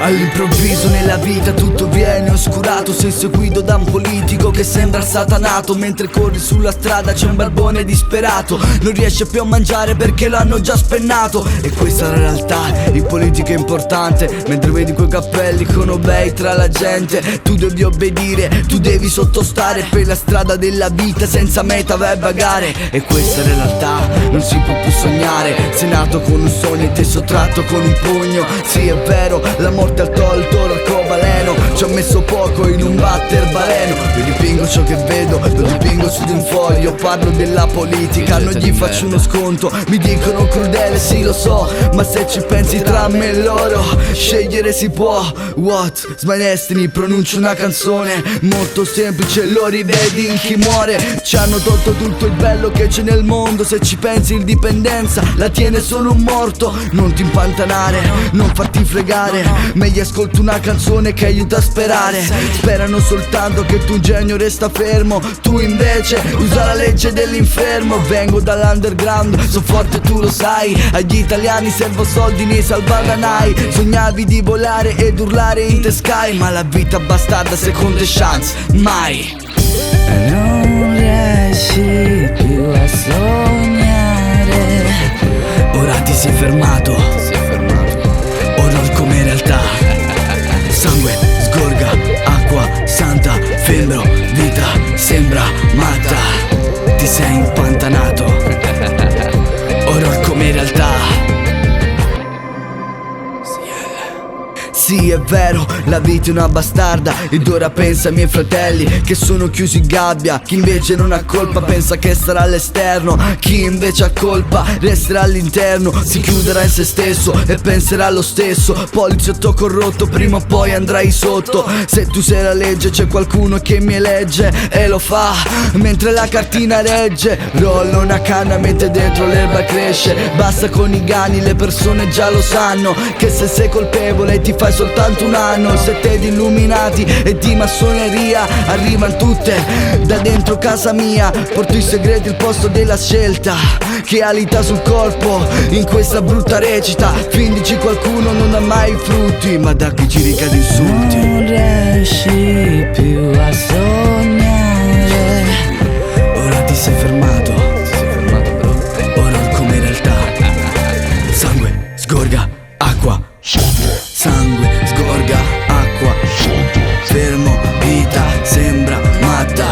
All'improvviso nella vita tutto viene oscurato. Sei seguito da un politico che sembra satanato. Mentre corri sulla strada c'è un barbone disperato. Non riesce più a mangiare perché l'hanno già spennato. E questa è la realtà, il politico è importante. Mentre vedi quei cappelli con obei tra la gente, tu devi obbedire, tu devi sottostare per la strada della vita senza meta vai a vagare. E questa è la realtà, non si può più sognare. Sei nato con un sogno e ti è sottratto con un pugno. Sì è vero, la morte ha tolto l'arcobaleno. Ci ho messo poco in un batter baleno. Io dipingo ciò che vedo, lo dipingo su di un foglio. Parlo della politica, non gli faccio uno sconto. Mi dicono crudele, sì lo so, ma se ci pensi tra me e loro scegliere si può. What? My Destiny, pronuncio una canzone molto semplice, lo rivedi in chi muore. Ci hanno tolto tutto il bello che c'è nel mondo. Se ci pensi l'indipendenza la tiene solo un morto. Non ti impantanare, non farti fregare. Meglio ascolti una canzone che aiuta a sperare. Sperano soltanto che tu un genio resta fermo. Tu invece usa la legge dell'infermo. Vengo dall'underground, so forte tu lo sai. Agli italiani servo soldi nei salvadanai. Sognavi di volare ed urlare in the sky, ma la vita bastarda seconde chance mai. Non riesci più a sognare. Ora ti sei fermato, orror come realtà. Sangue, sgorga, acqua, santa, fembro, vita, sembra matta. Ti sei impantanato, orror come realtà. Sì è vero, la vita è una bastarda. Ed ora pensa ai miei fratelli che sono chiusi in gabbia. Chi invece non ha colpa pensa che sarà all'esterno. Chi invece ha colpa resterà all'interno. Si chiuderà in se stesso e penserà lo stesso. Poliziotto corrotto, prima o poi andrai sotto. Se tu sei la legge c'è qualcuno che mi elegge e lo fa mentre la cartina regge. Rollo una canna mentre dentro l'erba cresce. Basta con i gani, le persone già lo sanno che se sei colpevole ti fai soltanto un anno. Sette di illuminati e di massoneria arrivano tutte da dentro casa mia. Porto i segreti al posto della scelta che alita sul corpo in questa brutta recita. Findici qualcuno non ha mai frutti, ma da chi ci ricade insulti. Non riesci più a sognare. Ora ti sei fermato, orror come realtà. Sangue, sgorga, acqua. Sangue, sgorga, acqua. Fermo, vita, sembra matta.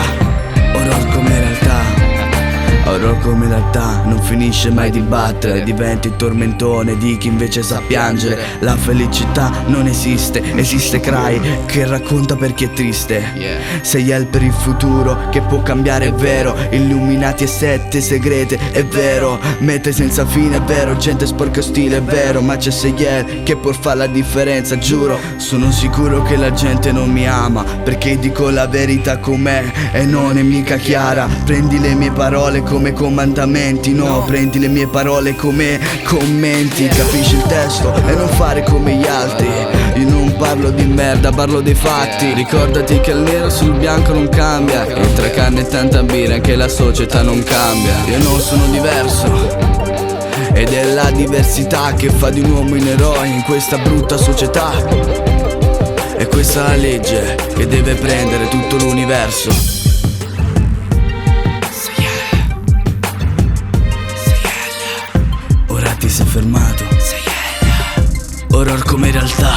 Orror come realtà. Orror come realtà, non finisce mai di battere. Diventi il tormentone di chi invece sa piangere. La felicità non esiste, esiste Cry che racconta per chi è triste. Sei Yel per il futuro che può cambiare, è vero. Illuminati e sette segrete, è vero. Mete senza fine, è vero. Gente sporca e ostile, è vero. Ma c'è Yel che può fare la differenza, giuro. Sono sicuro che la gente non mi ama perché dico la verità com'è e non è mica chiara. Prendi le mie parole come comandamenti, no, prendi le mie parole come commenti. Capisci il testo e non fare come gli altri. Io non parlo di merda, parlo dei fatti. Ricordati che il nero sul bianco non cambia. E tra canne e tanta birra anche la società non cambia. Io non sono diverso ed è la diversità che fa di un uomo un eroe in questa brutta società. E questa è la legge che deve prendere tutto l'universo. Ora ti sei fermato, orror come realtà.